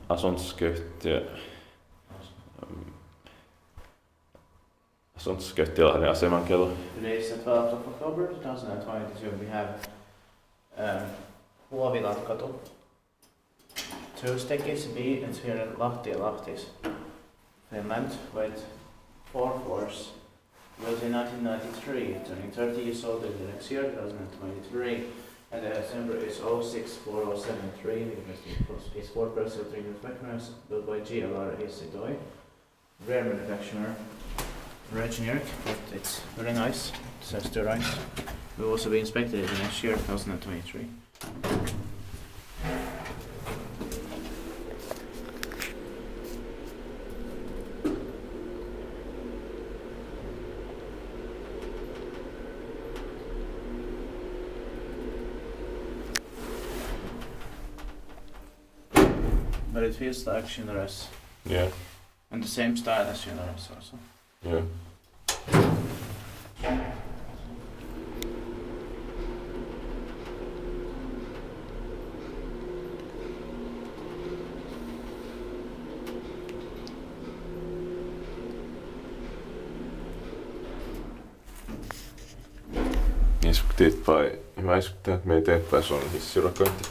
Asuntoskötti Lahden aseman kello. Today is the 12th of October 2022. We have Helkalankatu. Tuesday is B. It's here in Lahti, Finland, with 4 floors. Built in 1993, turning 30 years old in the next year, 2023. And the assembly is 064073. It's 4-person 3 reflectors, built by GLR Hissit. Rare manufacturer. Rare generic, but it's very nice. It says to right. We'll also be inspected in the next year, 2023. But it feels like GLR's. Yeah. And the same style as GLR's also. Yeah. Mä iskuttiin, että me eteenpäin sun hissiurakointi.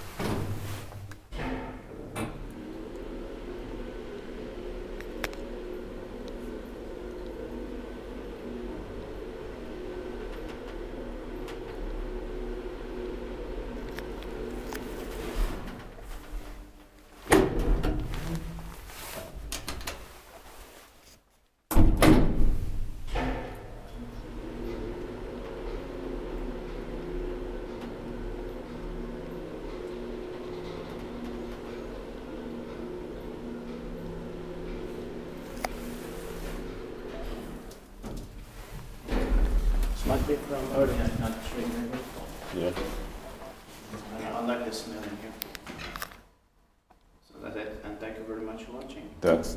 Might be from early 1993 maybe. Yeah. I like the smell in here. So that's it, and thank you very much for watching. That's